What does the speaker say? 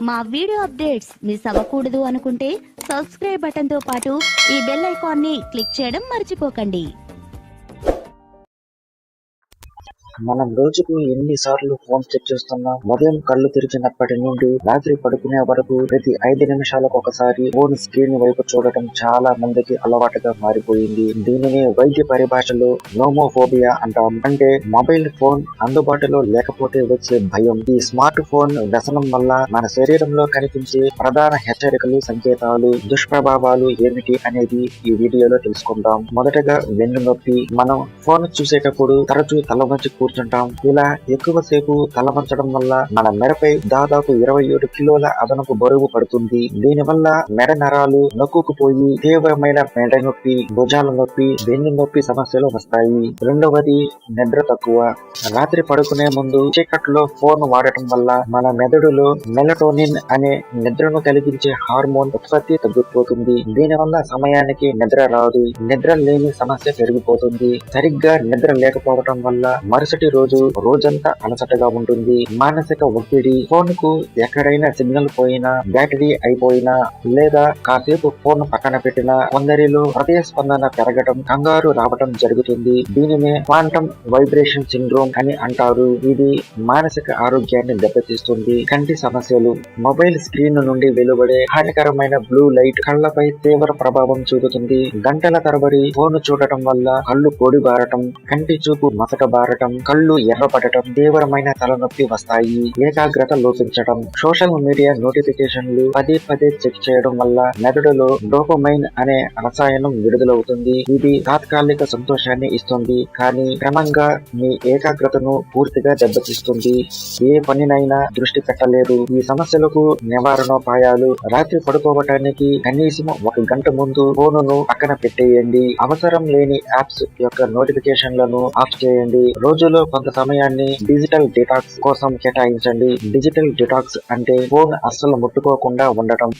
మా video updates miss అవ్వకూడదు అనుకుంటే సబ్స్క్రైబ్ బటన్తో పాటు ఈ బెల్ ఐకాన్ని క్లిక్ చేయడం మర్చిపోకండి. మనం రోజుకు ఎన్నిసార్లు ఫోన్ చెక్ చేస్తున్నాం? ఉదయం కళ్ళు తెరిచినప్పటి నుండి రాత్రి పడుకునే వరకు ప్రతి 5 నిమిషాలకు ఒకసారి ఫోన్ స్క్రీన్ వైపు చూడటం చాలా మందికి అలవాటుగా మారిపోయింది. దీనిని వైద్య పరిభాషలో నోమోఫోబియా అంటాం. అంటే మొబైల్ ఫోన్ అందుబాటులో లేకపోతే వచ్చే భయం. ఈ స్మార్ట్ ఫోన్ వ్యసనం వల్ల మన శరీరంలో కనిపించే ప్రధాన హెచ్చరికలు, సంకేతాలు, దుష్ప్రభావాలు ఏమిటి అనేది ఈ వీడియోలో తెలుసుకుందాం. మొదటగా వెన్ను నొప్పి. మనం ఫోన్ చూసేటప్పుడు తరచూ తల వంచి కూర్చుంటాం. ఇలా ఎక్కువసేపు తలవంచడం వల్ల మన మెడపై దాదాపు 27 కిలోల అదనపు బరువు పడుతుంది. దీనివల్ల మెడ నరాలు నొక్కుకుపోయి తీవ్రమైన మెడ నొప్పి, భుజాల నొప్పి, వెన్ను నొప్పి సమస్యలు వస్తాయి. రెండవది నిద్ర తక్కువ. రాత్రి పడుకునే ముందు చీకట్లో ఫోన్ వాడటం వల్ల మన మెదడులో మెలటోనిన్ అనే నిద్రను కలిగించే హార్మోన్ ఉత్పత్తి తగ్గిపోతుంది. దీనివల్ల సమయానికి నిద్ర రాదు. నిద్ర లేని సమస్య పెరిగిపోతుంది. సరిగ్గా నిద్ర లేకపోవడం వల్ల మరుసటి రోజంతా అలసటగా ఉంటుంది. మానసిక ఒత్తిడి. ఫోన్ కు ఎక్కడైనా సిగ్నల్ పోయినా, బ్యాటరీ అయిపోయినా లేదా కాసేపు ఫోన్ పక్కన పెట్టినా కొందరిలో హృదయ స్పందన పెరగడం, కంగారు రావడం జరుగుతుంది. దీనినే క్వాంటమ్ వైబ్రేషన్ సిండ్రోమ్ అని అంటారు. ఇది మానసిక ఆరోగ్యాన్ని దెబ్బతీస్తుంది. కంటి సమస్యలు. మొబైల్ స్క్రీన్ నుండి వెలువడే హానికరమైన బ్లూ లైట్ కళ్లపై తీవ్ర ప్రభావం చూపుతుంది. గంటల తరబడి ఫోన్ చూడటం వల్ల కళ్ళు పొడిబారటం, కంటి చూపు మసకబారటం, కళ్ళు ఎర్రపడటం, తీవ్రమైన తలనొప్పి వస్తాయి. ఏకాగ్రత లోపించడం. సోషల్ మీడియా నోటిఫికేషన్లు పదే చెక్ చేయడం వల్ల మెదడులో డోపమైన్ అనే రసాయనం విడుదలవుతుంది. ఇది తాత్కాలిక సంతోషాన్ని ఇస్తుంది, కానీ క్రమంగా మీ ఏకాగ్రతను పూర్తిగా దెబ్బతీస్తుంది. ఏ పనినైనా దృష్టి పెట్టలేరు. ఈ సమస్యలకు నివారణోపాయాలు. రాత్రి పడుకోవటానికి కనీసం 1 గంట ముందు ఫోనును పక్కన పెట్టేయండి. అవసరం లేని యాప్స్ యొక్క నోటిఫికేషన్లను ఆఫ్ చేయండి. రోజులో కొంత సమయాన్ని డిజిటల్ డిటాక్స్ కోసం కేటాయించండి. డిజిటల్ డిటాక్స్ అంటే ఫోన్ అస్సలు ముట్టుకోకుండా ఉండటం.